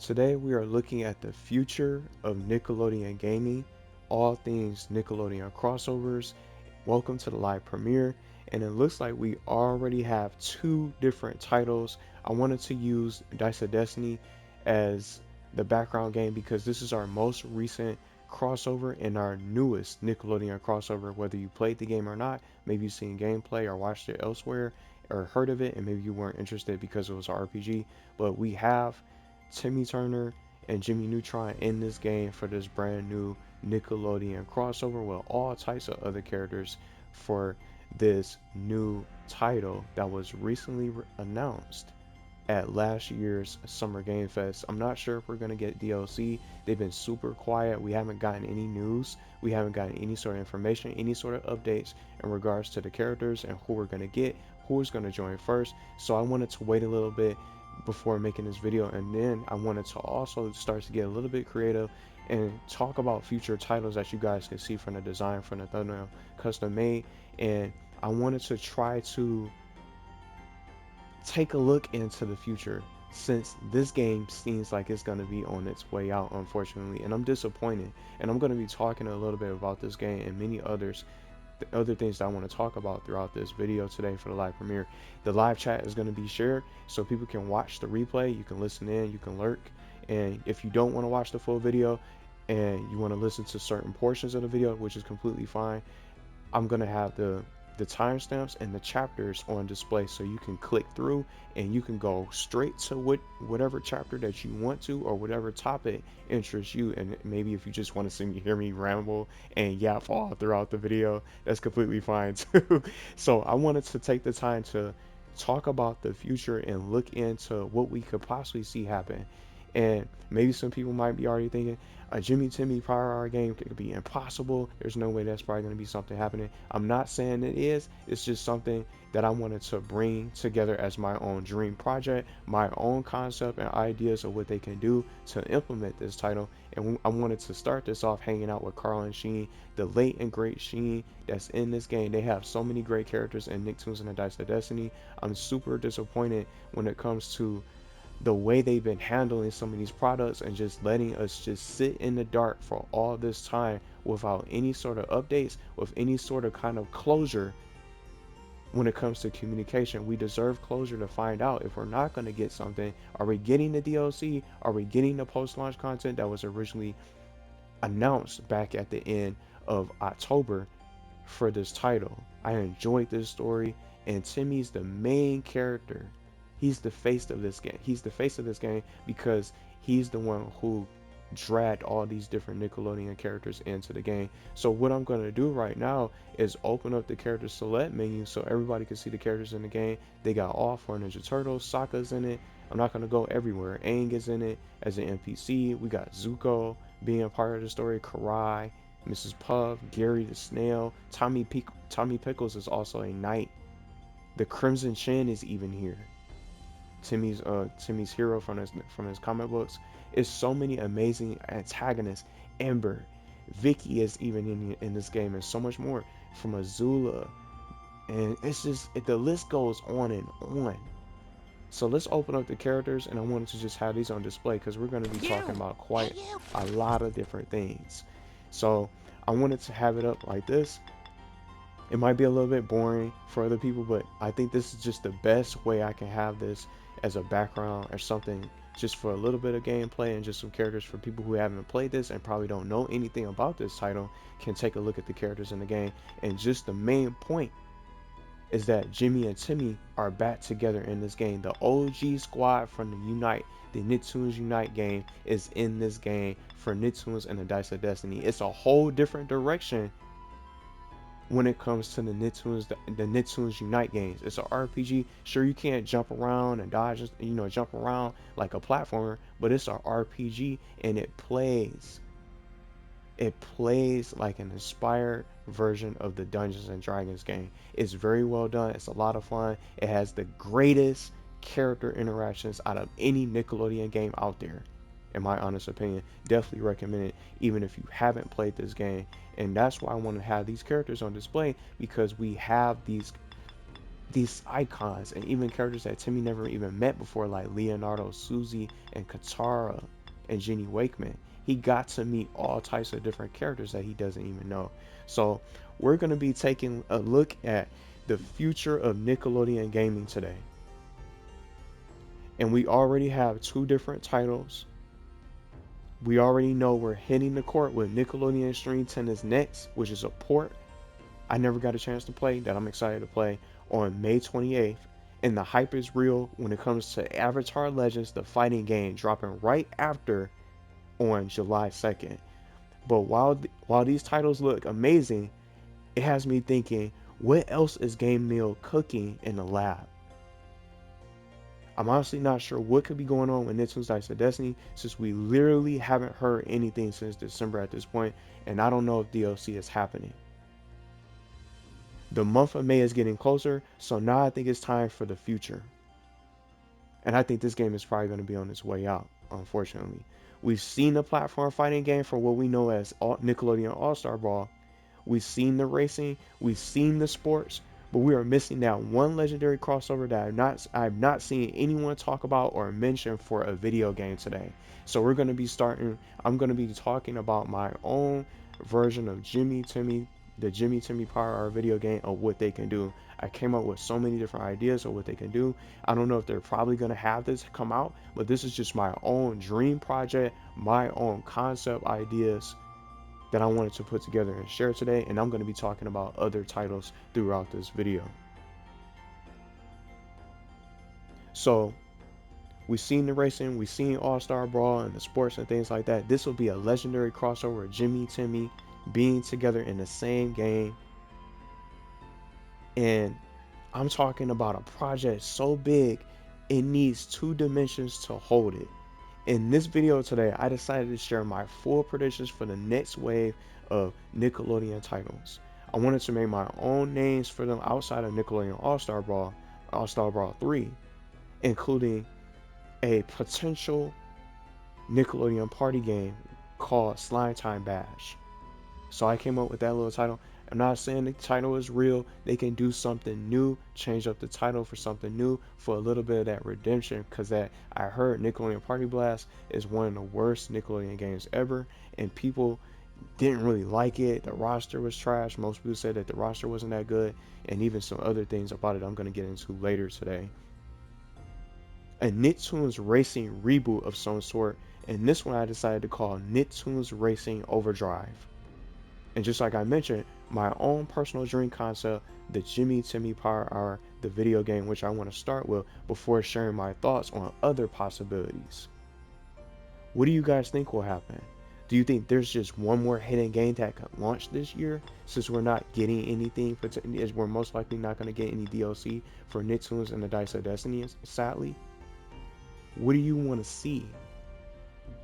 Today we are looking at the future of Nickelodeon gaming, all things Nickelodeon crossovers. Welcome to the live premiere, and it looks like we already have two different titles. I wanted to use Dice of Destiny as the background game because this is our most recent crossover and our newest Nickelodeon crossover. Whether you played the game or not, maybe you've seen gameplay or watched it elsewhere or heard of it, and maybe you weren't interested because it was an RPG, but we have Timmy Turner and Jimmy Neutron in this game for this brand new Nickelodeon crossover with all types of other characters for this new title that was recently announced at last year's Summer Game Fest. I'm not sure if we're going to get DLC. They've been super quiet. We haven't gotten any news. We haven't gotten any sort of information, any sort of updates in regards to the characters and who we're going to get, who's going to join first. So I wanted to wait a little bit before making this video, and then I wanted to also start to get a little bit creative and talk about future titles that you guys can see from the design, from the thumbnail, custom made. And I wanted to try to take a look into the future since this game seems like it's going to be on its way out, unfortunately, and I'm disappointed. And I'm going to be talking a little bit about this game and many others, the other things that I want to talk about throughout this video today for the live premiere. The live chat is going to be shared so people can watch the replay, you can listen in, you can lurk, and if you don't want to watch the full video and you want to listen to certain portions of the video, which is completely fine, I'm gonna have the timestamps and the chapters on display so you can click through and you can go straight to whatever chapter that you want to or whatever topic interests you. And maybe if you just want to hear me ramble and yap all throughout the video, that's completely fine too. So I wanted to take the time to talk about the future and look into what we could possibly see happen. And maybe some people might be already thinking a Jimmy Timmy Power Hour game could be impossible. There's no way that's probably going to be something happening. I'm not saying it is. It's just something that I wanted to bring together as my own dream project, my own concept and ideas of what they can do to implement this title. And I wanted to start this off hanging out with Carl and Sheen, the late and great Sheen that's in this game. They have so many great characters in Nicktoons and the Dice of Destiny. I'm super disappointed when it comes to the way they've been handling some of these products and just letting us just sit in the dark for all this time without any sort of updates, with any sort of kind of closure when it comes to communication. We deserve closure to find out if we're not going to get something. Are we getting the DLC? Are we getting the post-launch content that was originally announced back at the end of October for this title? I enjoyed this story, and Timmy's the main character. He's the face of this game. He's the face of this game because he's the one who dragged all these different Nickelodeon characters into the game. So what I'm going to do right now is open up the character select menu so everybody can see the characters in the game. They got all four Ninja Turtles. Sokka's in it. I'm not going to go everywhere. Aang is in it as an NPC. We got Zuko being a part of the story. Karai, Mrs. Puff, Gary the Snail. Tommy Pickles is also a knight. The Crimson Chin is even here. Timmy's hero from his comic books. Is so many amazing antagonists. Ember, Vicky is even in this game, and so much more from Azula, and it's just the list goes on and on. So let's open up the characters, and I wanted to just have these on display because we're going to be talking about quite a lot of different things. So I wanted to have it up like this. It might be a little bit boring for other people, but I think this is just the best way I can have this as a background or something, just for a little bit of gameplay and just some characters for people who haven't played this and probably don't know anything about this title can take a look at the characters in the game. And just the main point is that Jimmy and Timmy are back together in this game. The OG squad from the Nicktoons Unite game is in this game for Nicktoons and the Dice of Destiny. It's a whole different direction when it comes to the Nicktoons Unite games. It's an RPG. Sure, you can't jump around and dodge, jump around like a platformer, but it's an RPG and it plays. It plays like an inspired version of the Dungeons and Dragons game. It's very well done. It's a lot of fun. It has the greatest character interactions out of any Nickelodeon game out there, in my honest opinion. Definitely recommend it even if you haven't played this game. And that's why I want to have these characters on display, because we have these these icons and even characters that Timmy never even met before, like Leonardo, Susie, and Katara, and Jenny Wakeman. He got to meet all types of different characters that he doesn't even know. So we're going to be taking a look at the future of Nickelodeon gaming today. And we already have two different titles. We already know we're hitting the court with Nickelodeon Extreme Tennis next, which is a port I never got a chance to play that I'm excited to play on May 28th. And the hype is real when it comes to Avatar Legends, the fighting game, dropping right after on July 2nd. But while these titles look amazing, it has me thinking, what else is GameMill cooking in the lab? I'm honestly not sure what could be going on with Nicktoons Dice of Destiny, since we literally haven't heard anything since December at this point, and I don't know if DLC is happening. The month of May is getting closer, so now I think it's time for the future. And I think this game is probably going to be on its way out, unfortunately. We've seen the platform fighting game for what we know as Nickelodeon All-Star Brawl. We've seen the racing, we've seen the sports, but we are missing that one legendary crossover that I've not seen anyone talk about or mention for a video game today. So we're going to be I'm going to be talking about my own version of the Jimmy Timmy Power Hour video game, of what they can do. I came up with so many different ideas of what they can do. I don't know if they're probably going to have this come out, but this is just my own dream project, my own concept ideas that I wanted to put together and share today, and I'm going to be talking about other titles throughout this video. So we've seen the racing, we've seen All-Star Brawl and the sports and things like that. This will be a legendary crossover of Jimmy Timmy being together in the same game. And I'm talking about a project so big it needs two dimensions to hold it. In this video today, I decided to share my full predictions for the next wave of Nickelodeon titles. I wanted to make my own names for them outside of Nickelodeon All-Star Brawl, All-Star Brawl 3, including a potential Nickelodeon party game called Slime Time Bash. So I came up with that little title. I'm not saying the title is real. They can do something new, change up the title for something new for a little bit of that redemption, because that I heard Nickelodeon Party Blast is one of the worst Nickelodeon games ever, and people didn't really like it. The roster was trash. Most people said that the roster wasn't that good, and even some other things about it I'm going to get into later today. A Nicktoons Racing reboot of some sort, and this one I decided to call Nicktoons Racing Overdrive. And just like I mentioned, my own personal dream concept, the Jimmy Timmy Power Hour, the video game, which I want to start with before sharing my thoughts on other possibilities. What do you guys think will happen? Do you think there's just one more hidden game that could launch this year, since we're not getting anything, we're most likely not going to get any DLC for Nicktoons and the Dice of Destiny, sadly? What do you want to see?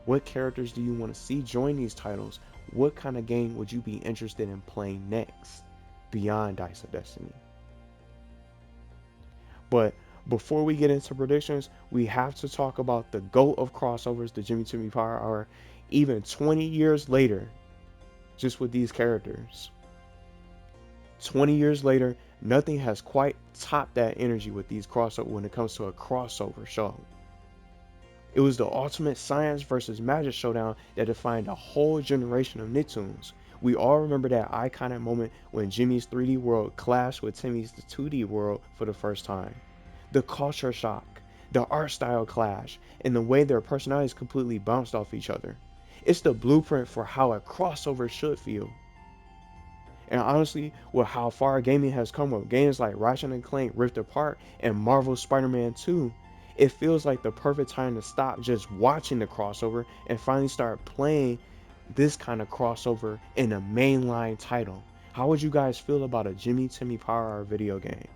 What characters do you want to see join these titles? What kind of game would you be interested in playing next beyond Dice of Destiny? But before we get into predictions, we have to talk about the GOAT of crossovers, the Jimmy Timmy Power Hour, even 20 years later, just with these characters. 20 years later, nothing has quite topped that energy with these crossovers when it comes to a crossover show. It was the ultimate science versus magic showdown that defined a whole generation of Nicktoons. We all remember that iconic moment when Jimmy's 3D world clashed with Timmy's 2D world for the first time. The culture shock, the art style clash, and the way their personalities completely bounced off each other. It's the blueprint for how a crossover should feel. And honestly, with how far gaming has come with games like Ratchet & Clank Rift Apart and Marvel's Spider-Man 2, it feels like the perfect time to stop just watching the crossover and finally start playing this kind of crossover in a mainline title. How would you guys feel about a Jimmy Timmy Power Hour video game?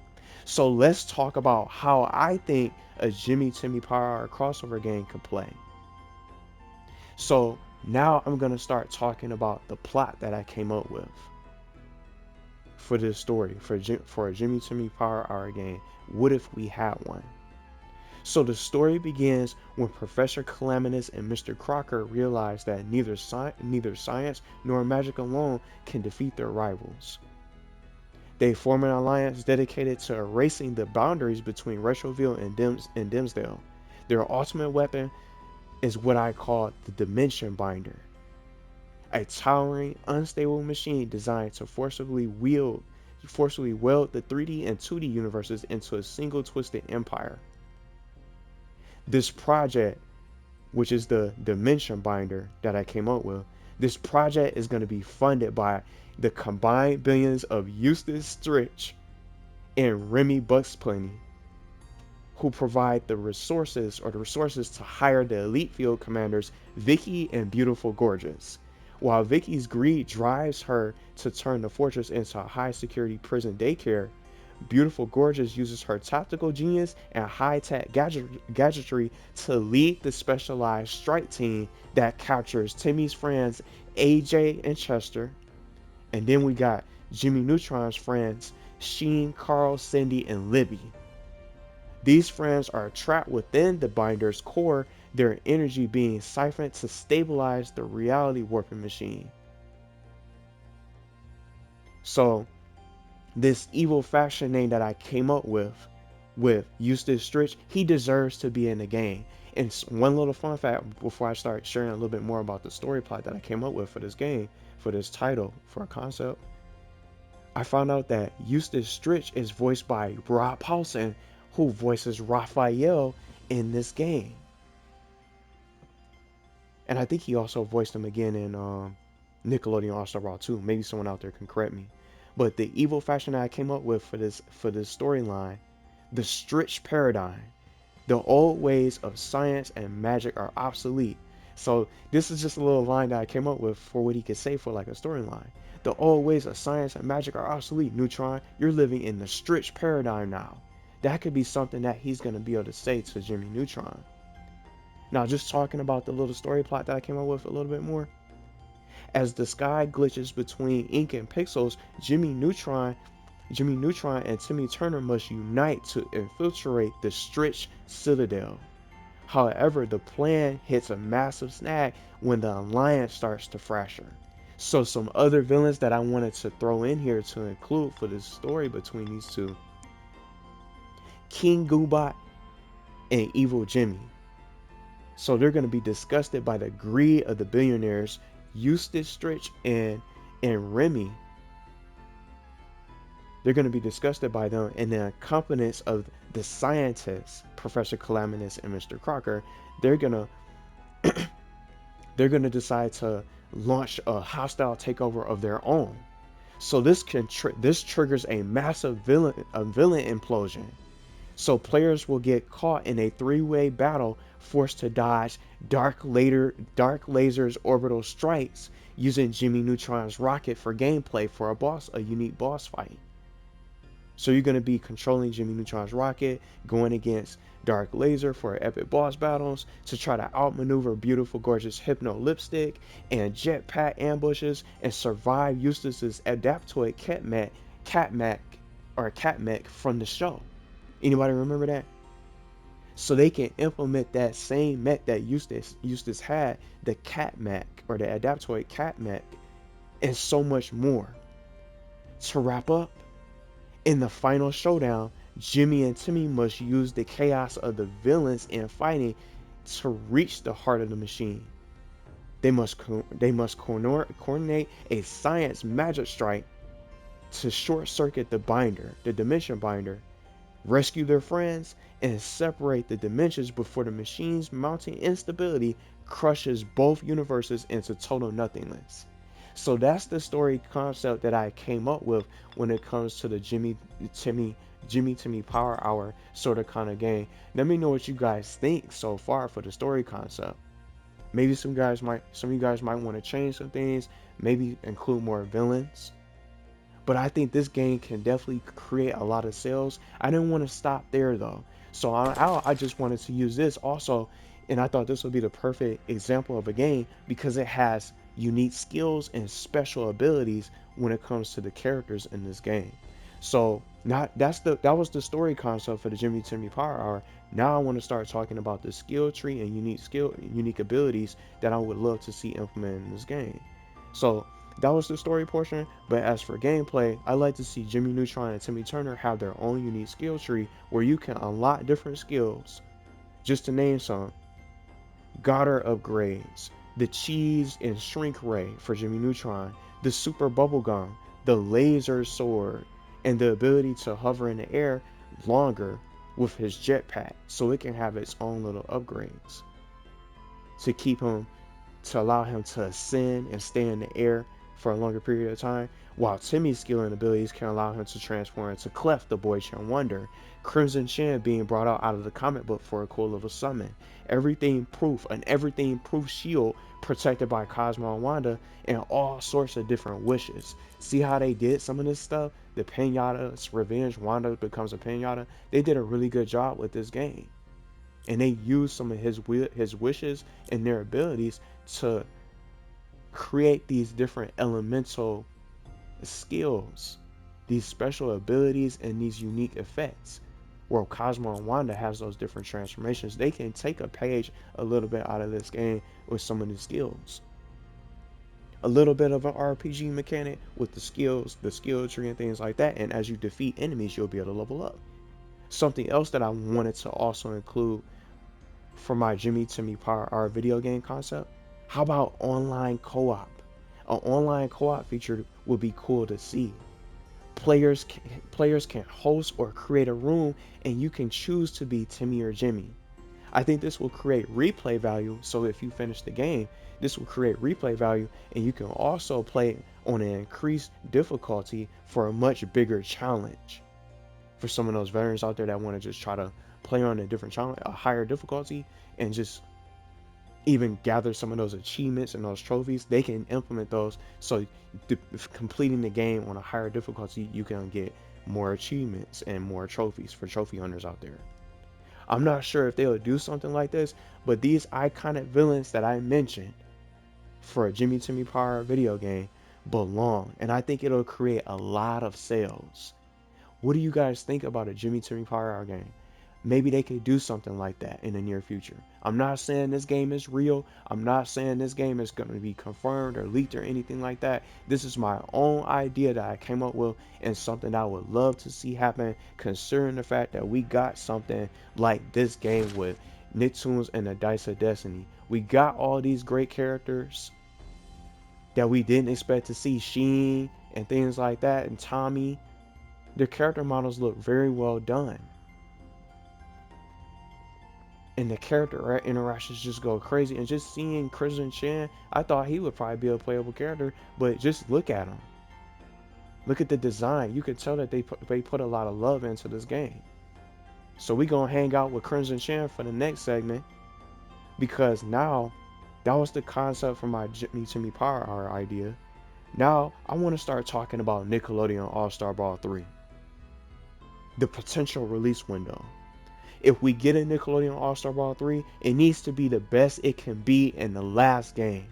So let's talk about how I think a Jimmy Timmy Power Hour crossover game could play. So now I'm going to start talking about the plot that I came up with for this story, for a Jimmy Timmy Power Hour game. What if we had one? So the story begins when Professor Calamitous and Mr. Crocker realize that neither science nor magic alone can defeat their rivals. They form an alliance dedicated to erasing the boundaries between Retroville and Dimsdale. Their ultimate weapon is what I call the Dimension Binder, a towering, unstable machine designed to forcibly weld the 3D and 2D universes into a single twisted empire. This project, which is the Dimension Binder that I came up with, this project is going to be funded by the combined billions of Eustace Stritch and Remy Bucksplenty, who provide the resources to hire the elite field commanders Vicky and Beautiful Gorgeous. While Vicky's greed drives her to turn the fortress into a high security prison daycare, Beautiful Gorgeous uses her tactical genius and high-tech gadgetry to lead the specialized strike team that captures Timmy's friends AJ and Chester. And then we got Jimmy Neutron's friends Sheen, Carl, Cindy, and Libby. These friends are trapped within the binder's core, their energy being siphoned to stabilize the reality warping machine. So, this evil faction name that I came up with Eustace Stritch, he deserves to be in the game. And one little fun fact before I start sharing a little bit more about the story plot that I came up with for this game, for this title, for a concept, I found out that Eustace Stritch is voiced by Rob Paulson, who voices Raphael in this game. And I think he also voiced him again in Nickelodeon All-Star Brawl 2. Maybe someone out there can correct me. But the evil faction that I came up with for this storyline, the Stritch paradigm, the old ways of science and magic are obsolete. So this is just a little line that I came up with for what he could say for like a storyline. The old ways of science and magic are obsolete, Neutron. You're living in the Stritch paradigm now. That could be something that he's going to be able to say to Jimmy Neutron. Now, just talking about the little story plot that I came up with a little bit more. As the sky glitches between ink and pixels, Jimmy Neutron and Timmy Turner must unite to infiltrate the Stritch Citadel. However, the plan hits a massive snag when the alliance starts to fracture. So some other villains that I wanted to throw in here to include for this story between these two: King Goobot and Evil Jimmy. So they're going to be disgusted by the greed of the billionaires, Eustace Stritch and Remy. They're going to be disgusted by them, and the incompetence of the scientists, Professor Calamitous and Mr. Crocker. They're gonna decide to launch a hostile takeover of their own. So this triggers a massive villain implosion. So players will get caught in a three-way battle, forced to dodge dark lasers orbital strikes using Jimmy Neutron's rocket for gameplay for a unique boss fight. So you're going to be controlling Jimmy Neutron's rocket, going against Dark Laser for epic boss battles to try to outmaneuver Beautiful Gorgeous Hypno Lipstick and jetpack ambushes and survive Eustace's Adaptoid Catmech from the show. Anybody remember that? So they can implement that same mech that Eustace had, the Catmech or the Adaptoid Catmech, and so much more. To wrap up, in the final showdown, Jimmy and Timmy must use the chaos of the villains in fighting to reach the heart of the machine. They must coordinate a science magic strike to short circuit the Dimension Binder, rescue their friends, and separate the dimensions before the machine's mounting instability crushes both universes into total nothingness. So that's the story concept that I came up with when it comes to the Jimmy Timmy Power Hour sort of kind of game. Let me know what you guys think so far for the story concept. Maybe some of you guys might want to change some things, maybe include more villains. But I think this game can definitely create a lot of sales. I didn't want to stop there though. So I just wanted to use this also, and I thought this would be the perfect example of a game because it has unique skills and special abilities when it comes to the characters in this game. So that was the story concept for the Jimmy Timmy Power Hour. Now I want to start talking about the skill tree and unique abilities that I would love to see implemented in this game. So That was the story portion, but as for gameplay, I like to see Jimmy Neutron and Timmy Turner have their own unique skill tree where you can unlock different skills. Just to name some: Goddard upgrades, the cheese and shrink ray for Jimmy Neutron, the super bubblegum, the laser sword, and the ability to hover in the air longer with his jetpack so it can have its own little upgrades to keep him, to allow him to ascend and stay in the air for a longer period of time, while Timmy's skill and abilities can allow him to transform into Clef, the Boy Chan Wonder, Crimson Chin being brought out of the comic book for a cool little summon, everything proof, an everything proof shield protected by Cosmo and Wanda, and all sorts of different wishes. See how they did some of this stuff? The Pinata's Revenge, Wanda becomes a Pinata. They did a really good job with this game. And they used some of his wishes and their abilities to create these different elemental skills, these special abilities, and these unique effects. Where Cosmo and Wanda has those different transformations, they can take a page a little bit out of this game with some of the skills. A little bit of an RPG mechanic with the skills, the skill tree, and things like that. And as you defeat enemies, you'll be able to level up. Something else that I wanted to also include for my Jimmy Timmy Power Hour video game concept: how about online co-op? An online co-op feature would be cool to see. Players can host or create a room, and you can choose to be Timmy or Jimmy. I think this will create replay value. So if you finish the game, this will create replay value, and you can also play on an increased difficulty for a much bigger challenge. For some of those veterans out there that want to just try to play on a different challenge, a higher difficulty, and just even gather some of those achievements and those trophies, they can implement those. So completing the game on a higher difficulty, you can get more achievements and more trophies for trophy hunters out there. I'm not sure if they'll do something like this, but these iconic villains that I mentioned for a Jimmy Timmy Power video game belong, and I think it'll create a lot of sales. What do you guys think about a Jimmy Timmy Power Hour game? Maybe they could do something like that in the near future. I'm not saying this game is real. I'm not saying this game is going to be confirmed or leaked or anything like that. This is my own idea that I came up with, and something I would love to see happen, considering the fact that we got something like this game with Nicktoons and the Dice of Destiny. We got all these great characters that we didn't expect to see, Sheen and things like that, and Tommy. The character models look very well done. And the character interactions just go crazy. And just seeing Crimson Chin, I thought he would probably be a playable character, but just look at him. Look at the design. You can tell that they put a lot of love into this game. So we gonna hang out with Crimson Chin for the next segment, because now that was the concept for my Jimmy Timmy Power Hour idea. Now I want to start talking about Nickelodeon All-Star Brawl 3. The potential release window. If we get a Nickelodeon All-Star Brawl 3, it needs to be the best it can be in the last game.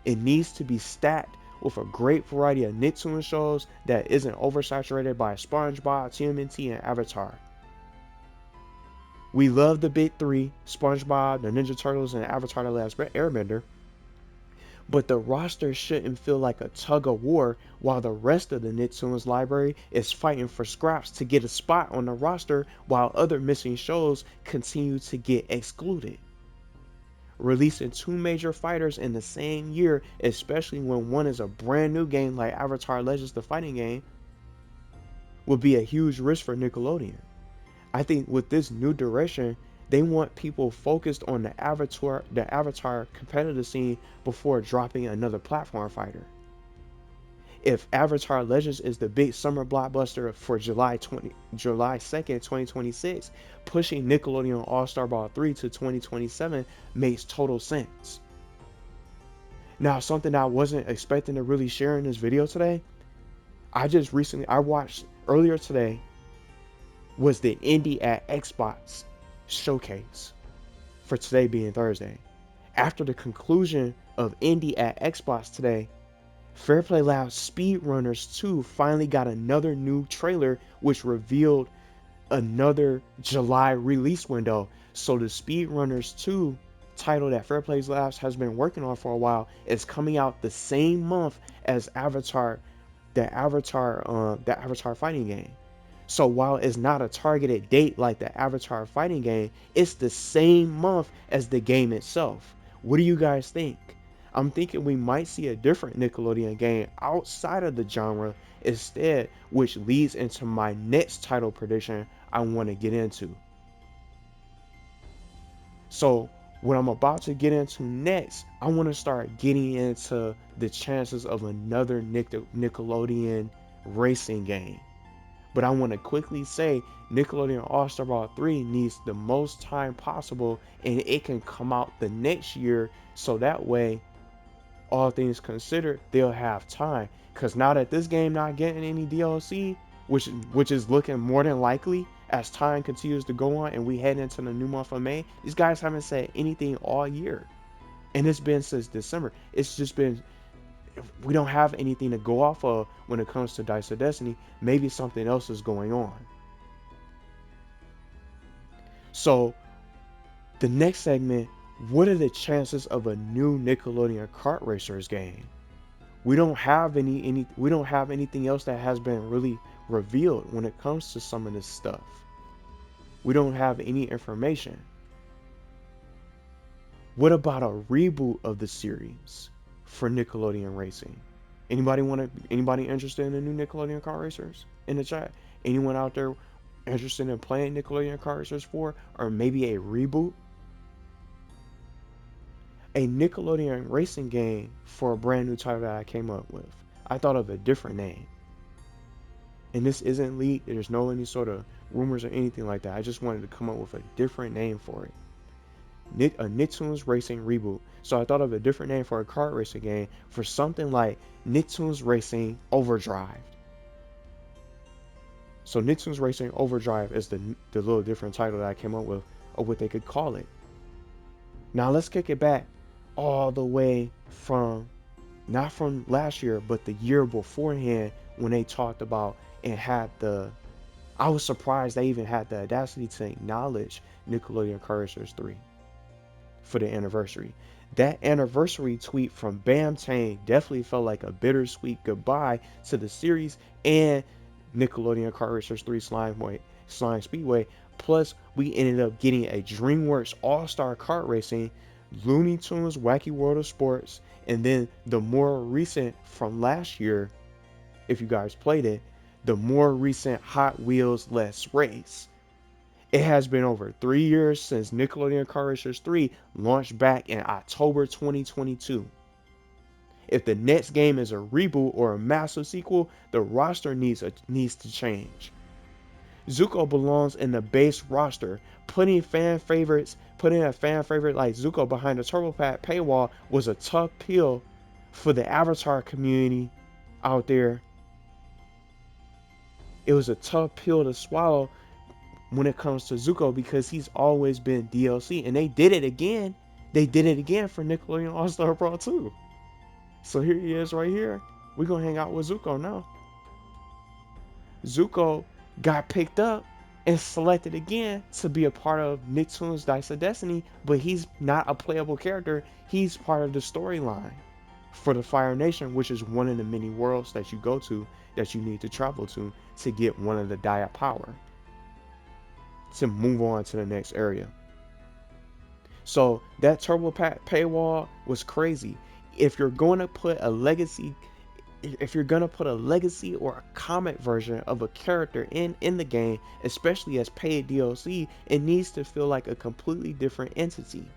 It needs to be stacked with a great variety of Nicktoons shows that isn't oversaturated by SpongeBob, TMNT, and Avatar. We love the big three: SpongeBob, the Ninja Turtles, and Avatar: The Last Airbender. But the roster shouldn't feel like a tug of war while the rest of the Nicktoons library is fighting for scraps to get a spot on the roster, while other missing shows continue to get excluded. Releasing two major fighters in the same year, especially when one is a brand new game like Avatar Legends the Fighting Game, would be a huge risk for Nickelodeon. I think with this new direction, they want people focused on the Avatar competitive scene before dropping another platform fighter. If Avatar Legends is the big summer blockbuster for July 2nd, 2026, pushing Nickelodeon All-Star Brawl 3 to 2027 makes total sense. Now, something I wasn't expecting to really share in this video today, I watched earlier today, was the Indie at Xbox showcase for today being Thursday. After the conclusion of Indie at Xbox today, Fairplay Labs Speedrunners 2 finally got another new trailer, which revealed another July release window. So the Speedrunners 2 title that Fair Plays Labs has been working on for a while is coming out the same month as Avatar, the Avatar fighting game. So while it's not a targeted date like the Avatar fighting game, it's the same month as the game itself. What do you guys think? I'm thinking we might see a different Nickelodeon game outside of the genre instead, which leads into my next title prediction I want to get into. So what I'm about to get into next, I want to start getting into the chances of another Nickelodeon racing game. But I want to quickly say Nickelodeon All-Star Brawl 3 needs the most time possible, and it can come out the next year, so that way, all things considered, they'll have time. Because now that this game not getting any DLC, which is looking more than likely as time continues to go on and we head into the new month of May, these guys haven't said anything all year. And it's been since December. It's just been, we don't have anything to go off of when it comes to Dice of Destiny. Maybe something else is going on. So the next segment, what are the chances of a new Nickelodeon kart racers game? We don't have we don't have anything else that has been really revealed when it comes to some of this stuff. We don't have any information. What about a reboot of the series for Nickelodeon Racing? Anybody interested in the new Nickelodeon Kart Racers in the chat? Anyone out there interested in playing Nickelodeon Kart Racers 4 or maybe a reboot? A Nickelodeon racing game for a brand new title that I came up with. I thought of a different name. And this isn't leaked. There's no any sort of rumors or anything like that. I just wanted to come up with a different name for it. A Nicktoons Racing Reboot. So I thought of a different name for a kart racing game for something like Nicktoons Racing Overdrive. So Nicktoons Racing Overdrive is the little different title that I came up with of what they could call it. Now let's kick it back all the way from, not from last year, but the year beforehand when they talked about and had I was surprised they even had the audacity to acknowledge Nickelodeon Kart Racers 3 for the anniversary. That anniversary tweet from Bamtang definitely felt like a bittersweet goodbye to the series and Nickelodeon Kart Racers 3 Slime Speedway. Plus, we ended up getting a DreamWorks All-Star Kart Racing, Looney Tunes Wacky World of Sports, and then the more recent from last year, if you guys played it, the more recent Hot Wheels Let's Race. It has been over 3 years since Nickelodeon Kart Racers 3 launched back in October 2022. If the next game is a reboot or a massive sequel, the roster needs to change. Zuko belongs in the base roster. Putting a fan favorite like Zuko behind the Turbo Pack paywall was a tough pill for the Avatar community out there. It was a tough pill to swallow when it comes to Zuko because he's always been DLC, and they did it again. They did it again for Nickelodeon All-Star Brawl 2. So here he is right here. We're gonna hang out with Zuko now. Zuko got picked up and selected again to be a part of Nicktoons Dice of Destiny, but he's not a playable character. He's part of the storyline for the Fire Nation, which is one of the many worlds that you go to that you need to travel to get one of the Die of Power to move on to the next area. So that Turbo Pack paywall was crazy. If you're going to put a legacy or a comic version of a character in the game, especially as paid DLC, it needs to feel like a completely different entity.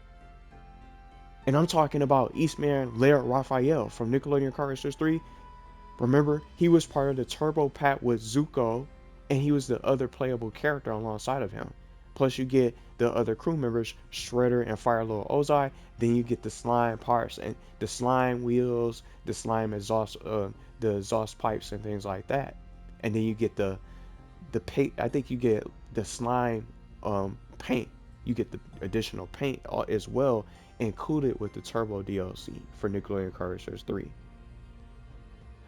And I'm talking about Eastman Laird Raphael from Nickelodeon Kart Racers 3. Remember, he was part of the Turbo Pack with Zuko, and he was the other playable character alongside of him. Plus you get the other crew members, Shredder and Fire Lord Ozai. Then you get the slime parts and the slime wheels, the slime exhaust, the exhaust pipes and things like that. And then you get the paint. I think you get the slime paint. You get the additional paint as well, included with the Turbo DLC for Nickelodeon Kart Racers 3.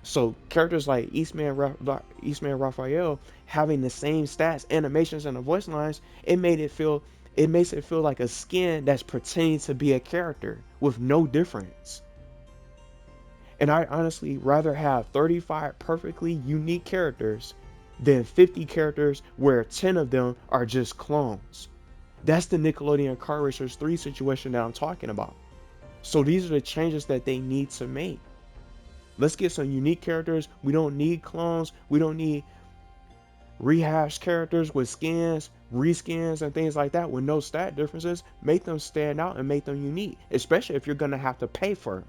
So characters like Eastman Raphael having the same stats, animations, and the voice lines, it made it feel It makes it feel like a skin that's pretending to be a character with no difference. And I honestly rather have 35 perfectly unique characters than 50 characters where 10 of them are just clones. That's the Nickelodeon Kart Racers 3 situation that I'm talking about. So these are the changes that they need to make. Let's get some unique characters. We don't need clones. We don't need rehashed characters with skins, reskins, and things like that with no stat differences. Make them stand out and make them unique, especially if you're going to have to pay for them.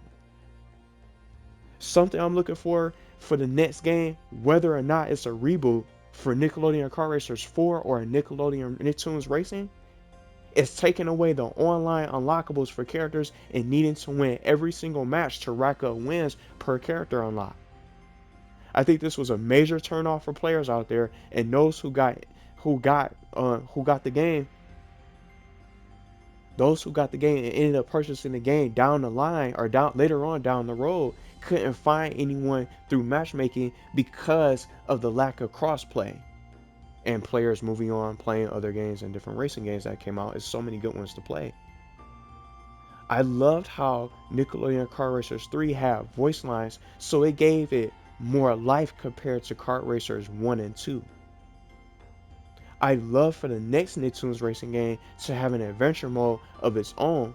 Something I'm looking for the next game, whether or not it's a reboot for Nickelodeon Kart Racers 4 or a Nickelodeon Nicktoons Racing, is taking away the online unlockables for characters and needing to win every single match to rack up wins per character unlock. I think this was a major turnoff for players out there, and those who got the game, those who got the game and ended up purchasing the game down the line or later on down the road couldn't find anyone through matchmaking because of the lack of crossplay and players moving on playing other games and different racing games that came out. It's so many good ones to play. I loved how Nickelodeon Kart Racers 3 had voice lines, so it gave it more life compared to Kart Racers 1 and 2. I'd love for the next Nicktoons racing game to have an adventure mode of its own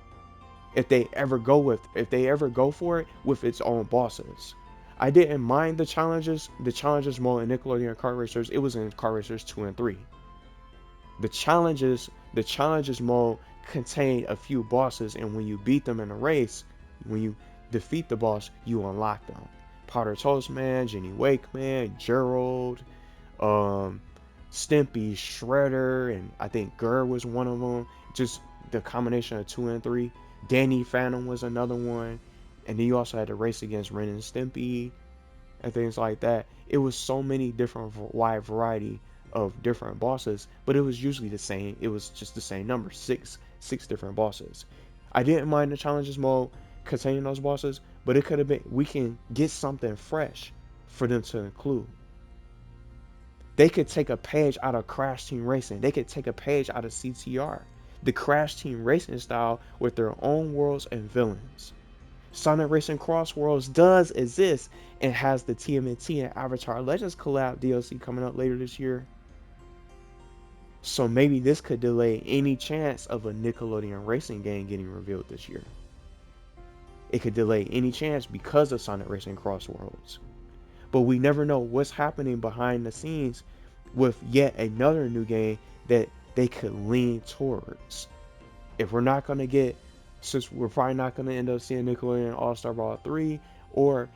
if they ever go for it with its own bosses. I didn't mind the challenges mode in Nickelodeon Kart Racers. It was in Kart Racers 2 and 3. The challenges mode contained a few bosses, and when you beat them in a race, when you defeat the boss, you unlock them. Powder Toast Man, Jenny Wake Man, Gerald, Stimpy, Shredder, and I think Gurr was one of them. Just the combination of 2 and 3. Danny Phantom was another one. And then you also had to race against Ren and Stimpy and things like that. It was so many different wide variety of different bosses, but it was usually the same. It was just the same number, six different bosses. I didn't mind the challenges mode containing those bosses, but it could have been, we can get something fresh for them to include. They could take a page out of Crash Team Racing. They could take a page out of CTR. The Crash Team Racing style with their own worlds and villains. Sonic Racing Cross Worlds does exist and has the TMNT and Avatar Legends collab DLC coming up later this year. So maybe this could delay any chance of a Nickelodeon racing game getting revealed this year. It could delay any chance because of Sonic Racing Cross Worlds. But we never know what's happening behind the scenes with yet another new game that they could lean towards. If we're not going to get, since we're probably not going to end up seeing Nickelodeon All-Star Brawl 3 or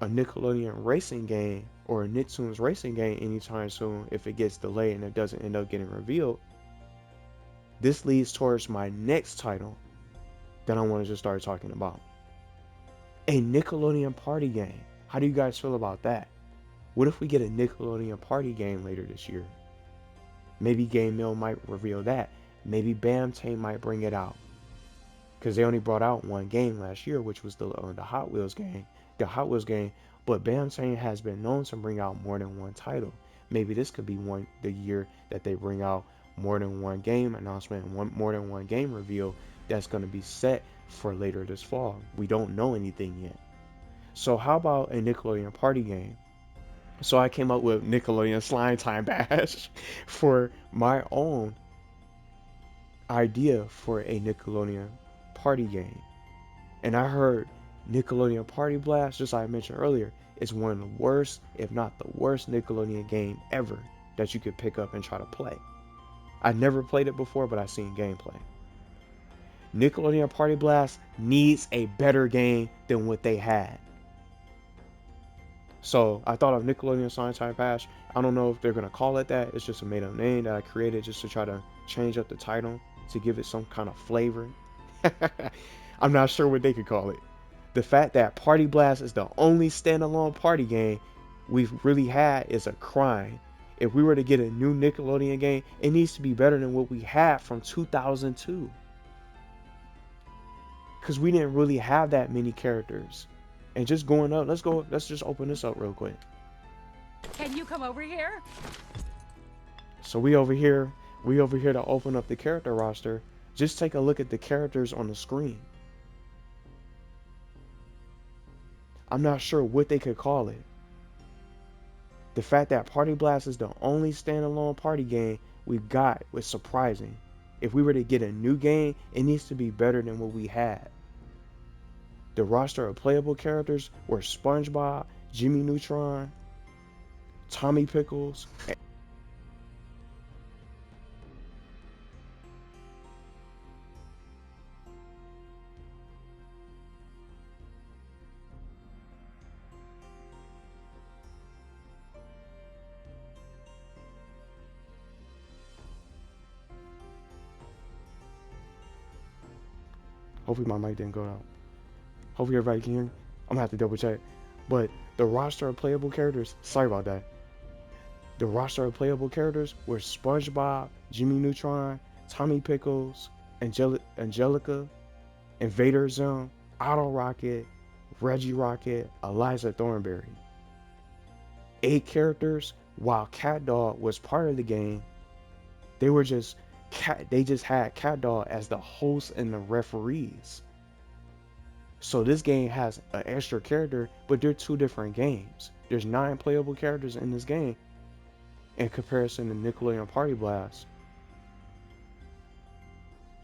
a Nickelodeon racing game or a Nicktoons racing game anytime soon, if it gets delayed and it doesn't end up getting revealed, this leads towards my next title that I want to just start talking about. A Nickelodeon party game. How do you guys feel about that? What if we get a Nickelodeon party game later this year? Maybe GameMill might reveal that. Maybe BAMTang might bring it out. Because they only brought out one game last year, which was the Hot Wheels game. But BAMTang has been known to bring out more than one title. Maybe this could be the year that they bring out more than one game announcement and more than one game reveal that's going to be set for later this fall. We don't know anything yet. So how about a Nickelodeon party game? So I came up with Nickelodeon Slime Time Bash for my own idea for a Nickelodeon party game. And I heard Nickelodeon Party Blast, just like I mentioned earlier, is one of the worst, if not the worst Nickelodeon game ever that you could pick up and try to play. I never played it before, but I've seen gameplay. Nickelodeon Party Blast needs a better game than what they had. So I thought of Nickelodeon Slime Time Bash. I don't know if they're going to call it that. It's just a made up name that I created just to try to change up the title to give it some kind of flavor. I'm not sure what they could call it. The fact that Party Blast is the only standalone party game we've really had is a crime. If we were to get a new Nickelodeon game, it needs to be better than what we had from 2002. Because we didn't really have that many characters. And just going up, let's just open this up real quick. Can you come over here? So we over here We over here to open up the character roster. Just take a look at the characters on the screen. I'm not sure what they could call it. The fact that Party Blast is the only standalone party game we've got was surprising. If we were to get a new game, it needs to be better than what we had. The roster of playable characters were SpongeBob, Jimmy Neutron, Tommy Pickles. Hopefully my mic didn't go out. Hopefully everybody can hear me. I'm gonna have to double check. But the roster of playable characters, sorry about that. The roster of playable characters were SpongeBob, Jimmy Neutron, Tommy Pickles, Angelica, Invader Zone, Auto Rocket, Reggie Rocket, Eliza Thornberry. 8 characters, while Cat Dog was part of the game, they just had Cat Dog as the host and the referees. So this game has an extra character, but they're 2 different games. There's 9 playable characters in this game in comparison to Nickelodeon Party Blast.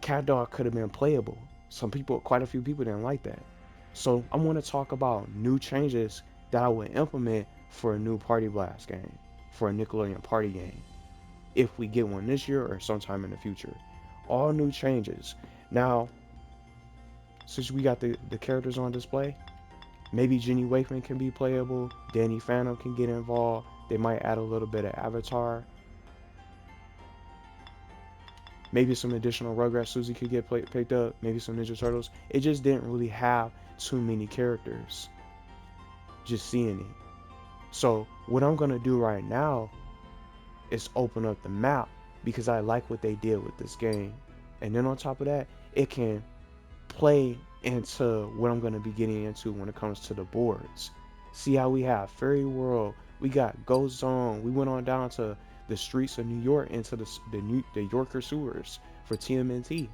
Cat Dog could have been playable. Quite a few people didn't like that. So I want to talk about new changes that I would implement for a new Party Blast game, for a Nickelodeon party game, if we get one this year or sometime in the future. All new changes. Now, since we got the characters on display, maybe Jenny Wakeman can be playable, Danny Phantom can get involved, they might add a little bit of Avatar. Maybe some additional Rugrats Susie could get picked up, maybe some Ninja Turtles. It just didn't really have too many characters, just seeing it. So what I'm gonna do right now is open up the map because I like what they did with this game. And then on top of that, it can play into what I'm going to be getting into when it comes to the boards. See how we have Fairy World, we got Ghost Zone, we went on down to the streets of New York into the Yorker sewers for TMNT.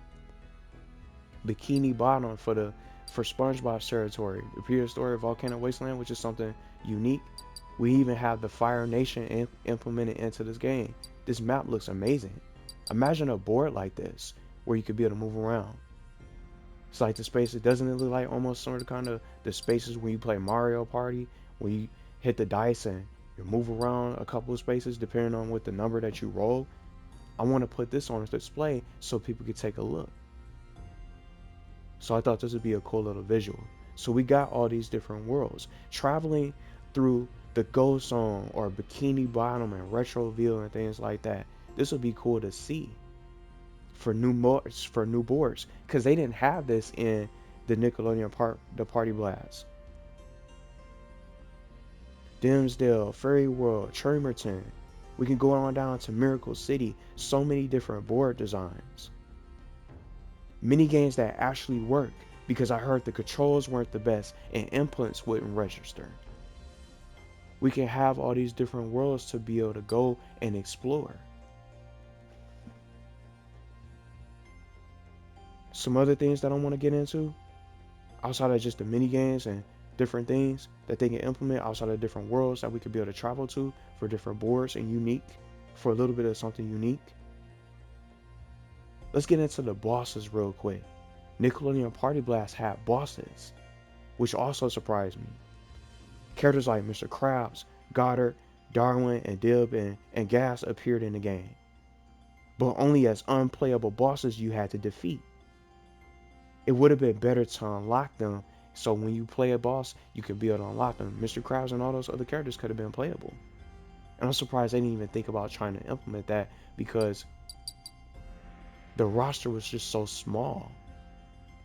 Bikini Bottom for SpongeBob's territory, the prehistoric volcano wasteland, which is something unique. We even have the Fire Nation implemented into this game. This map looks amazing. Imagine a board like this where you could be able to move around. It's like the spaces, doesn't it look like almost sort of kind of the spaces when you play Mario Party, when you hit the dice and you move around a couple of spaces depending on what the number that you roll. I want to put this on display so people can take a look. So I thought this would be a cool little visual. So we got all these different worlds. Traveling through the Ghost Zone or Bikini Bottom and Retroville and things like that. This would be cool to see for new boards, because they didn't have this in the Nickelodeon Party Blast. Dimsdale, Fairy World, Tremerton. We can go on down to Miracle City. So many different board designs. Mini games that actually work, because I heard the controls weren't the best and inputs wouldn't register. We can have all these different worlds to be able to go and explore. Some other things that I want to get into, outside of just the mini games and different things that they can implement outside of different worlds that we could be able to travel to for different boards and unique, for a little bit of something unique. Let's get into the bosses real quick. Nickelodeon Party Blast had bosses, which also surprised me. Characters like Mr. Krabs, Goddard, Darwin, and Dib and Gas appeared in the game, but only as unplayable bosses you had to defeat. It would have been better to unlock them, so when you play a boss, you could be able to unlock them. Mr. Krabs and all those other characters could have been playable. And I'm surprised they didn't even think about trying to implement that, because the roster was just so small.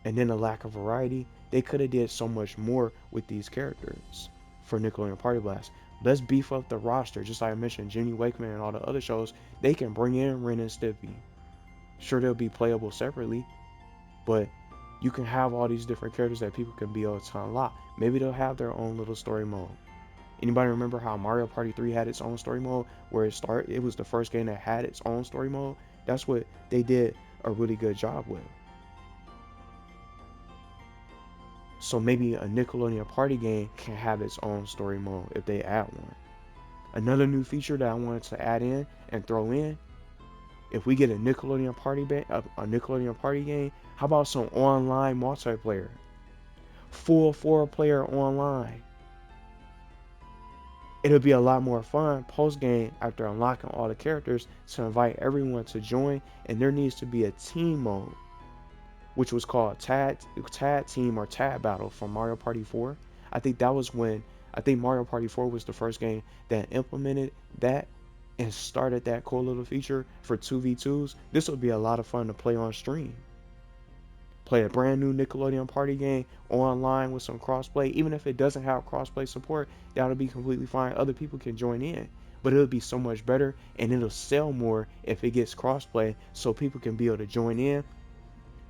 And then the lack of variety, they could have did so much more with these characters for Nickelodeon Party Blast. Let's beef up the roster. Just like I mentioned, Jenny Wakeman and all the other shows, they can bring in Ren and Stimpy. Sure, they'll be playable separately, but you can have all these different characters that people can be able to unlock. Maybe they'll have their own little story mode. Anybody remember how Mario Party 3 had its own story mode? Where it was the first game that had its own story mode. That's what they did a really good job with. So maybe a Nickelodeon party game can have its own story mode if they add one. Another new feature that I wanted to add in and throw in, if we get a Nickelodeon party game, how about some online multiplayer? Full 4-player online. It'll be a lot more fun post game after unlocking all the characters to invite everyone to join, and there needs to be a team mode, which was called tag team or tag battle from Mario Party 4. I think Mario Party 4 was the first game that implemented that and started that cool little feature for 2v2s. This would be a lot of fun to play on stream. Play a brand new Nickelodeon party game online with some crossplay. Even if it doesn't have crossplay support, that'll be completely fine. Other people can join in, but it'll be so much better, and it'll sell more if it gets crossplay, so people can be able to join in.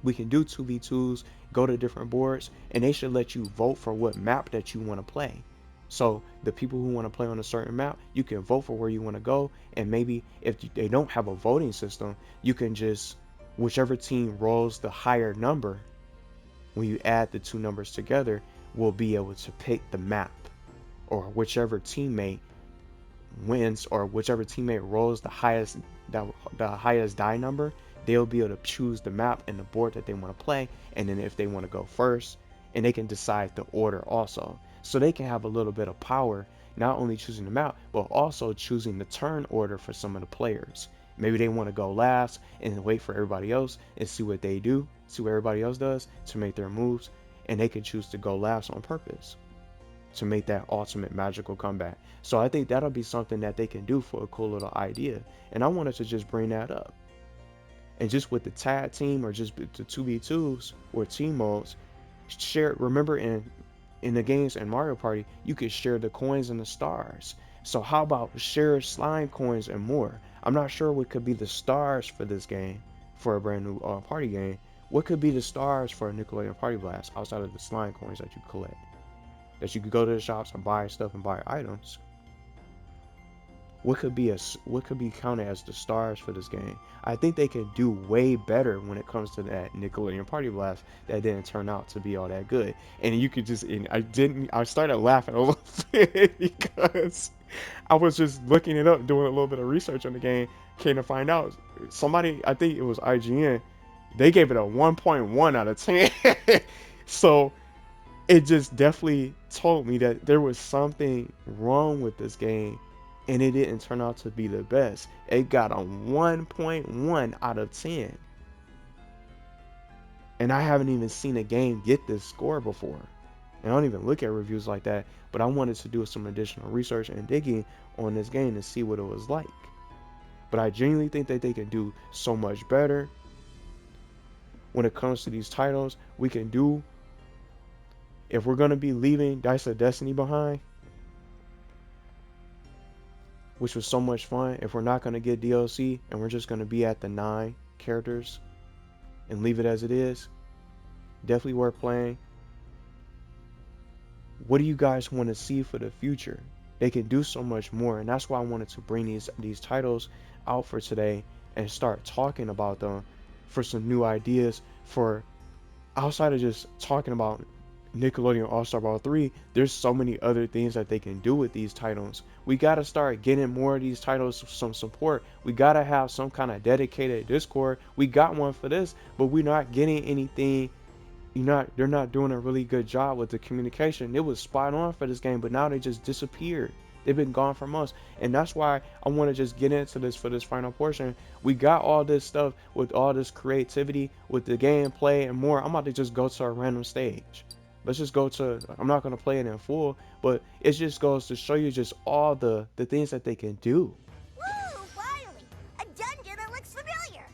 We can do 2v2s, go to different boards, and they should let you vote for what map that you want to play. So the people who want to play on a certain map, you can vote for where you want to go, and maybe if they don't have a voting system, you can just, whichever team rolls the higher number, when you add the two numbers together, will be able to pick the map, or whichever teammate wins, or whichever teammate rolls the highest die number, they'll be able to choose the map and the board that they want to play, and then if they want to go first, and they can decide the order also. So they can have a little bit of power, not only choosing the map, but also choosing the turn order for some of the players. Maybe they want to go last and wait for everybody else and see what they do, see what everybody else does to make their moves, and they can choose to go last on purpose to make that ultimate magical comeback. So I think that'll be something that they can do for a cool little idea, and I wanted to just bring that up. And just with the tag team or just the 2v2s or team modes, remember in the games and Mario Party, you could share the coins and the stars. So how about share slime coins and more? I'm not sure what could be the stars for this game, for a brand new party game. What could be the stars for a Nickelodeon Party Blast outside of the slime coins that you collect? That you could go to the shops and buy stuff and buy items. What could be counted as the stars for this game? I think they could do way better when it comes to that Nickelodeon Party Blast that didn't turn out to be all that good. And you could just, I started laughing a little bit because I was just looking it up, doing a little bit of research on the game, came to find out somebody, I think it was IGN, they gave it a 1.1 out of 10. So it just definitely told me that there was something wrong with this game, and it didn't turn out to be the best. It got a 1.1 out of 10. And I haven't even seen a game get this score before. And I don't even look at reviews like that, but I wanted to do some additional research and digging on this game to see what it was like. But I genuinely think that they can do so much better when it comes to these titles. We can do, if we're going to be leaving Dice of Destiny behind, which was so much fun, if we're not going to get DLC and we're just going to be at the 9 characters and leave it as it is, definitely worth playing. What do you guys want to see for the future? They can do so much more, and that's why I wanted to bring these titles out for today and start talking about them for some new ideas. For outside of just talking about Nickelodeon All-Star Brawl 3, there's so many other things that they can do with these titles. We got to start getting more of these titles some support. We got to have some kind of dedicated Discord. We got one for this, but we're not getting anything. They're not doing a really good job with the communication. It was spot on for this game, but now they just disappeared. They've been gone from us, and that's why I want to just get into this for this final portion. We got all this stuff with all this creativity with the gameplay and more. I'm about to just go to a random stage. Let's just go to, I'm not going to play it in full, but it just goes to show you just all the things that they can do. Woo, finally! A dungeon that looks familiar!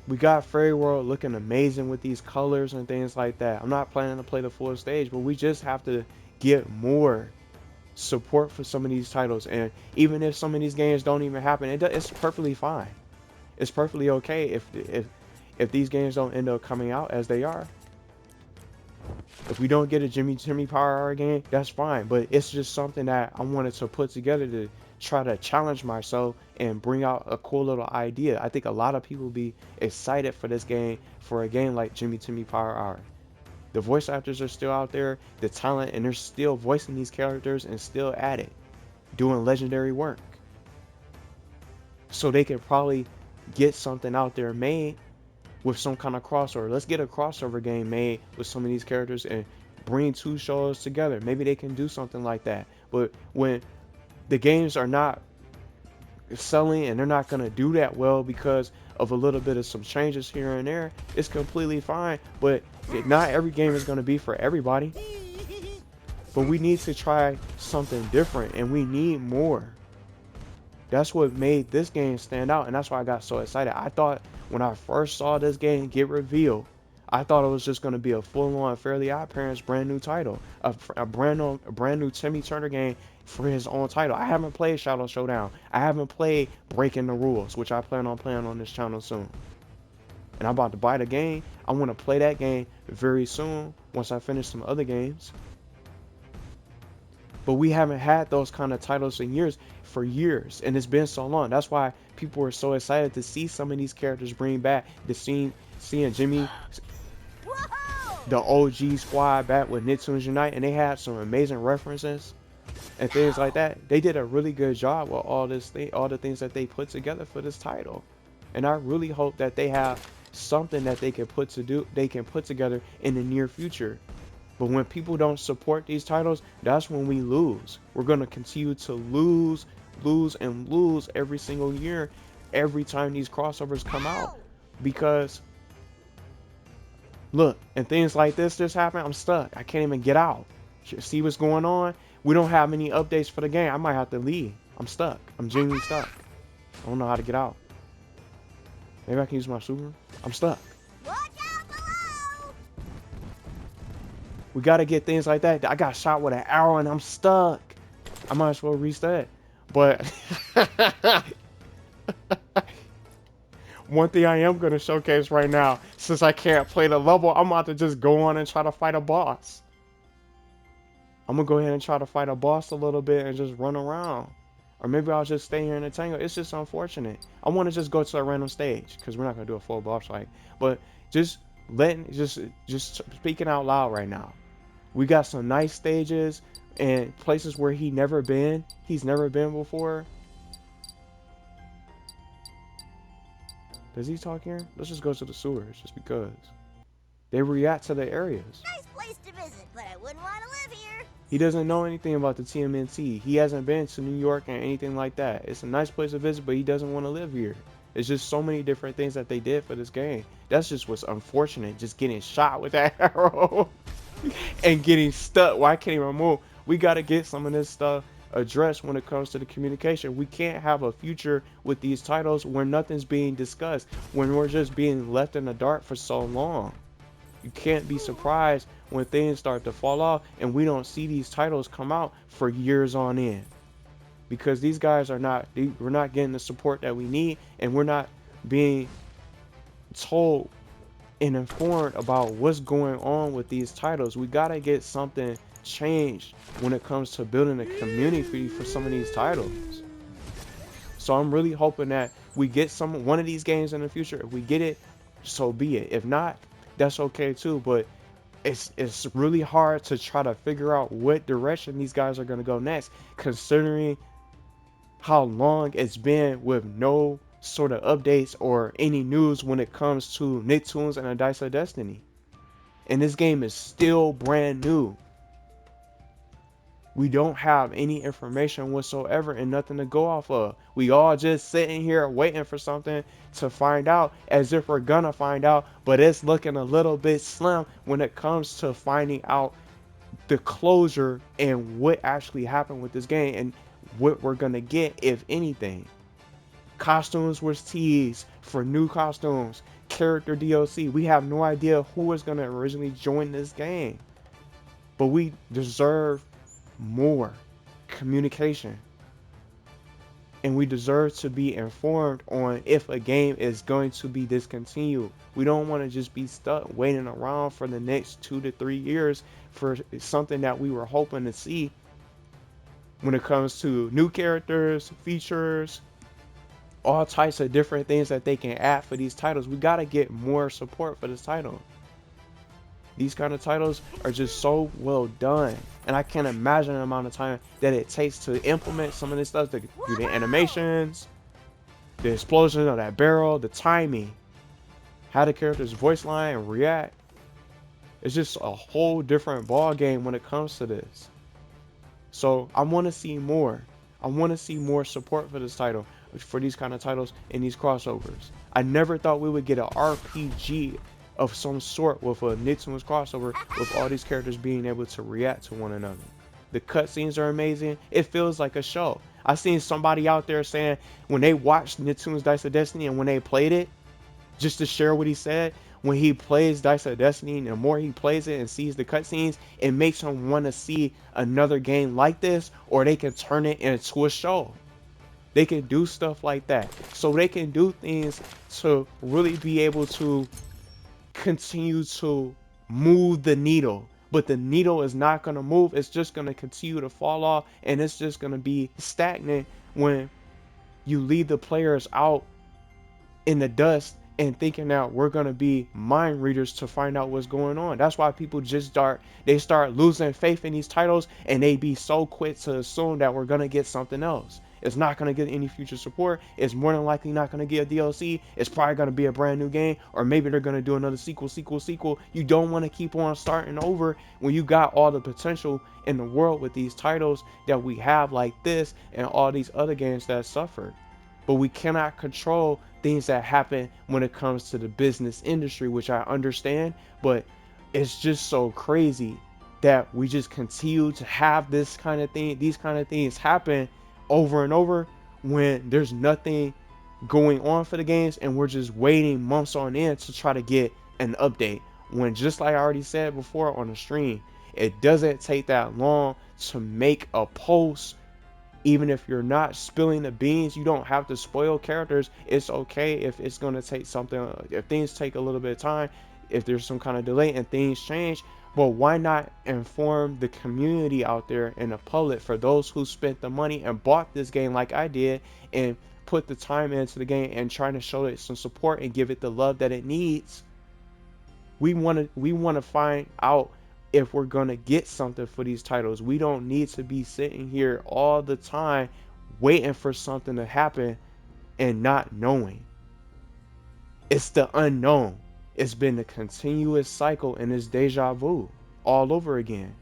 We got Fairy World looking amazing with these colors and things like that. I'm not planning to play the full stage, but we just have to get more support for some of these titles. And even if some of these games don't even happen, it's perfectly fine. It's perfectly okay if these games don't end up coming out as they are. If we don't get a Timmy Power Hour game, that's fine. But it's just something that I wanted to put together try to challenge myself and bring out a cool little idea. I think a lot of people be excited for this game, for a game like Jimmy Timmy Power Hour. The voice actors are still out there, the talent, and they're still voicing these characters and still at it, doing legendary work. So they could probably get something out there made with some kind of crossover. Let's get a crossover game made with some of these characters and bring two shows together. Maybe they can do something like that. But when the games are not selling and they're not going to do that well because of a little bit of some changes here and there, it's completely fine. But not every game is going to be for everybody. But we need to try something different, and we need more. That's what made this game stand out, and that's why I got so excited. I thought when I first saw this game get revealed, I thought it was just going to be a full-on Fairly Odd Parents brand new title, a brand new Timmy Turner game for his own title. I haven't played Shadow Showdown. I haven't played Breaking the Rules, which I plan on playing on this channel soon. And I'm about to buy the game. I want to play that game very soon once I finish some other games. But we haven't had those kind of titles for years, and it's been so long. That's why people were so excited to see some of these characters bring back the seeing Jimmy, the OG squad back with Nicktoons Unite, and they had some amazing references and things like that. They did a really good job with all the things that they put together for this title, and I really hope that they have something that they can put together in the near future. But when people don't support these titles, that's when we lose. We're going to continue to lose every single year, every time these crossovers come out. Because, look, and things like this just happen, I'm stuck. I can't even get out. See what's going on? We don't have any updates for the game. I might have to leave. I'm stuck. I'm genuinely stuck. I don't know how to get out. Maybe I can use my super. I'm stuck. We got to get things like that. I got shot with an arrow and I'm stuck. I might as well restart. But one thing I am going to showcase right now, since I can't play the level, I'm about to just go on and try to fight a boss. I'm going to go ahead and try to fight a boss a little bit and just run around. Or maybe I'll just stay here in the tangle. It's just unfortunate. I want to just go to a random stage because we're not going to do a full boss fight. But just speaking out loud right now. We got some nice stages and places where he's never been before. Does he talk here? Let's just go to the sewers just because. They react to the areas. Nice place to visit, but I wouldn't want to live here. He doesn't know anything about the TMNT. He hasn't been to New York or anything like that. It's a nice place to visit, but he doesn't want to live here. It's just so many different things that they did for this game. That's just what's unfortunate. Just getting shot with that arrow. And getting stuck. Why can't even move? We got to get some of this stuff addressed when it comes to the communication. We can't have a future with these titles where nothing's being discussed, when we're just being left in the dark for so long. You can't be surprised when things start to fall off and we don't see these titles come out for years on end, because these guys we're not getting the support that we need, and we're not being told and informed about what's going on with these titles. We gotta get something changed when it comes to building a community for some of these titles. So I'm really hoping that we get one of these games in the future. If we get it, so be it. If not, that's okay too. But it's really hard to try to figure out what direction these guys are gonna go next, considering how long it's been with no sort of updates or any news when it comes to Nicktoons and A Dice of Destiny. And this game is still brand new. We don't have any information whatsoever and nothing to go off of. We all just sitting here waiting for something to find out, as if we're gonna find out, but it's looking a little bit slim when it comes to finding out the closure and what actually happened with this game and what we're gonna get, if anything. Costumes was teased for new costumes, character DLC. We have no idea who is going to originally join this game, but we deserve more communication, and we deserve to be informed on if a game is going to be discontinued. We don't want to just be stuck waiting around for the next 2 to 3 years for something that we were hoping to see when it comes to new characters, features, all types of different things that they can add for these titles. We got to get more support for this title. These kind of titles are just so well done, and I can't imagine the amount of time that it takes to implement some of this stuff, to do the animations, the explosion of that barrel, the timing, how the character's voice line and react. It's just a whole different ball game when it comes to this. So I want to see more. I want to see more support for this title, for these kind of titles and these crossovers. I never thought we would get an RPG of some sort with a Nicktoons crossover, with all these characters being able to react to one another. The cutscenes are amazing. It feels like a show. I seen somebody out there saying when they watched Nicktoons Dice of Destiny and when they played it, just to share what he said, when he plays Dice of Destiny, and the more he plays it and sees the cutscenes, it makes him want to see another game like this, or they can turn it into a show. They can do stuff like that. So they can do things to really be able to continue to move the needle. But the needle is not going to move. It's just going to continue to fall off, and it's just going to be stagnant when you leave the players out in the dust and thinking that we're going to be mind readers to find out what's going on. That's why people just start losing faith in these titles, and they be so quick to assume that we're going to get something else. It's not going to get any future support. It's more than likely not going to get a DLC. It's probably going to be a brand new game, or maybe they're going to do another sequel. You don't want to keep on starting over when you got all the potential in the world with these titles that we have like this and all these other games that suffered. But we cannot control things that happen when it comes to the business industry, which I understand, but it's just so crazy that we just continue to have these kind of things happen over and over when there's nothing going on for the games, and we're just waiting months on end to try to get an update. When, just like I already said before on the stream, it doesn't take that long to make a post. Even if you're not spilling the beans, you don't have to spoil characters. It's okay if it's going to take something, if things take a little bit of time, if there's some kind of delay and things change. But why not inform the community out there and the public, for those who spent the money and bought this game like I did and put the time into the game and trying to show it some support and give it the love that it needs? We want to find out if we're going to get something for these titles. We don't need to be sitting here all the time waiting for something to happen and not knowing. It's the unknown. It's been a continuous cycle, and it's deja vu all over again.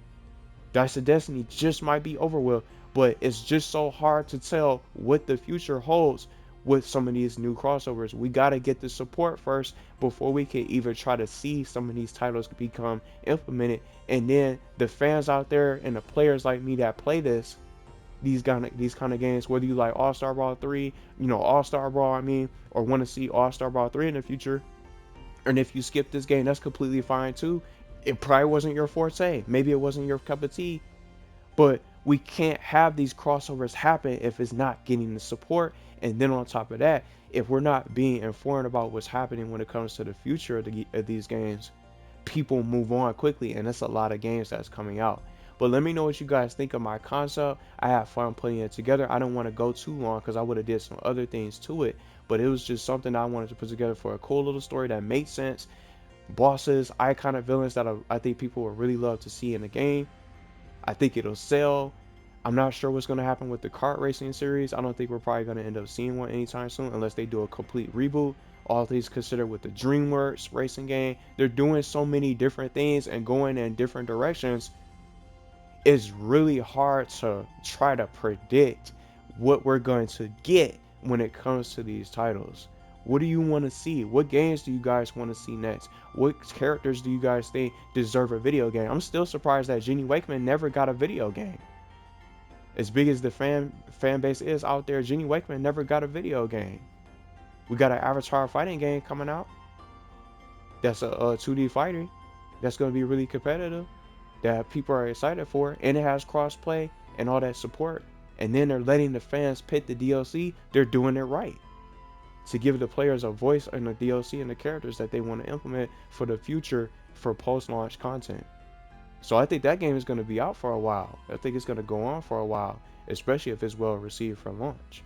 Dice of Destiny just might be over with, but it's just so hard to tell what the future holds with some of these new crossovers. We got to get the support first before we can even try to see some of these titles become implemented. And then the fans out there and the players like me that play these kind of games, whether you like All-Star Brawl 3, All-Star Brawl, or want to see All-Star Brawl 3 in the future, and if you skip this game, that's completely fine too. It probably wasn't your forte. Maybe it wasn't your cup of tea. But we can't have these crossovers happen if it's not getting the support. And then on top of that, if we're not being informed about what's happening when it comes to the future of these games, people move on quickly, and that's a lot of games that's coming out. But let me know what you guys think of my concept. I have fun putting it together. I don't want to go too long because I would have did some other things to it, but it was just something I wanted to put together for a cool little story that made sense. Bosses, iconic villains that I think people would really love to see in the game. I think it'll sell. I'm not sure what's going to happen with the kart racing series. I don't think we're probably going to end up seeing one anytime soon unless they do a complete reboot. All things considered, with the DreamWorks racing game, they're doing so many different things and going in different directions. It's really hard to try to predict what we're going to get when it comes to these titles. What do you want to see? What games do you guys want to see next? What characters do you guys think deserve a video game? I'm still surprised that Jenny Wakeman never got a video game. As big as the fan base is out there, Jenny Wakeman never got a video game. We got an Avatar fighting game coming out. That's a 2D fighter. That's going to be really competitive, that people are excited for, and it has crossplay and all that support. And then they're letting the fans pick the DLC. They're doing it right to give the players a voice in the DLC and the characters that they want to implement for the future for post-launch content. So I think that game is going to be out for a while. I think it's going to go on for a while. especially if it's well received from launch.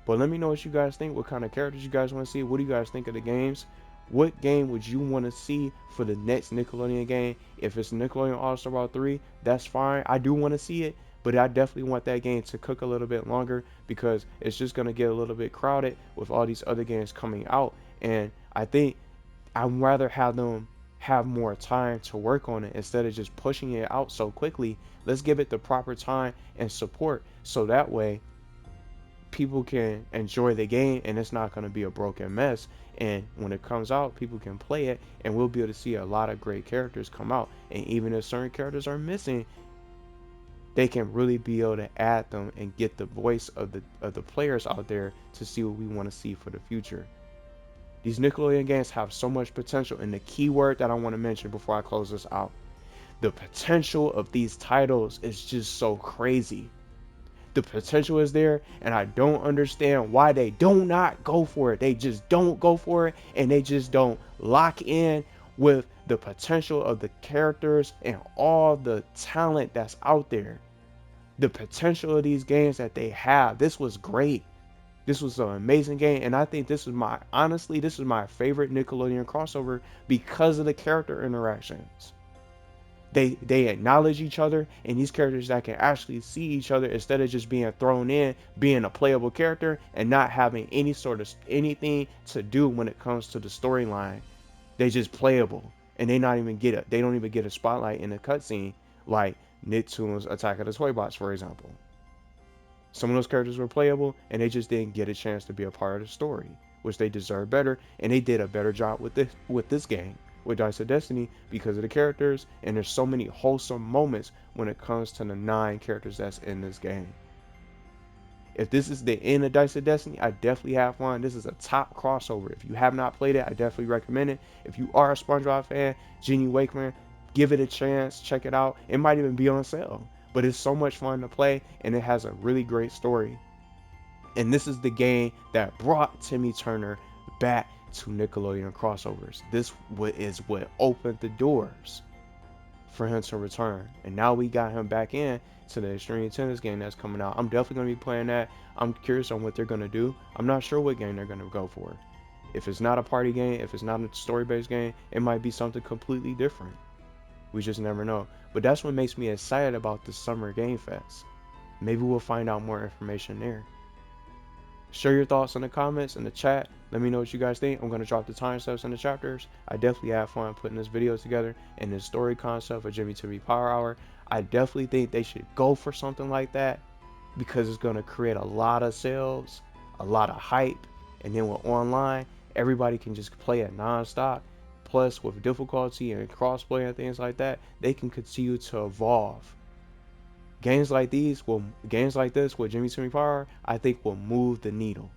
But let me know what you guys think, what kind of characters you guys want to see. What do you guys think of the games? What game would you want to see for the next Nickelodeon game? If it's Nickelodeon All-Star Brawl 3, that's fine. I do want to see it, but I definitely want that game to cook a little bit longer because it's just going to get a little bit crowded with all these other games coming out. And I think I'd rather have them have more time to work on it instead of just pushing it out so quickly. Let's give it the proper time and support so that way people can enjoy the game and it's not going to be a broken mess. And when it comes out, people can play it and we'll be able to see a lot of great characters come out. And even if certain characters are missing, they can really be able to add them and get the voice of the players out there to see what we want to see for the future. These Nickelodeon games have so much potential, and the key word that I want to mention before I close this out, the potential of these titles is just so crazy. The potential is there, and I don't understand why they do not go for it. They just don't go for it, and they just don't lock in with the potential of the characters and all the talent that's out there. The potential of these games that they have. This was great. This was an amazing game, and I think this is my favorite Nickelodeon crossover because of the character interactions. They acknowledge each other, and these characters that can actually see each other instead of just being thrown in, being a playable character and not having any sort of anything to do when it comes to the storyline. They just playable, and they don't even get a spotlight in the cutscene like Nicktoons Attack of the Toy Bots, for example. Some of those characters were playable, and they just didn't get a chance to be a part of the story, which they deserve better, and they did a better job with this game, with Dice of Destiny, because of the characters, and there's so many wholesome moments when it comes to the 9 characters that's in this game. If this is the end of Dice of Destiny, I definitely have fun. This is a top crossover. If you have not played it, I definitely recommend it. If you are a SpongeBob fan, Jenny Wakeman, give it a chance, check it out. It might even be on sale, but it's so much fun to play, and it has a really great story. And this is the game that brought Timmy Turner back to Nickelodeon crossovers. This is what opened the doors for him to return. And now we got him back in to the Extreme Tennis game that's coming out. I'm definitely going to be playing that. I'm curious on what they're going to do. I'm not sure what game they're going to go for. If it's not a party game, if it's not a story-based game, it might be something completely different. We just never know. But that's what makes me excited about the Summer Game Fest. Maybe we'll find out more information there. Share your thoughts in the comments, in the chat. Let me know what you guys think. I'm going to drop the timestamps in the chapters. I definitely had fun putting this video together, and this story concept of Timmy Power Hour. I definitely think they should go for something like that because it's going to create a lot of sales, a lot of hype, and then with online, everybody can just play it non-stop. Plus, with difficulty and crossplay and things like that, they can continue to evolve. Games like this with Timmy Power, I think will move the needle.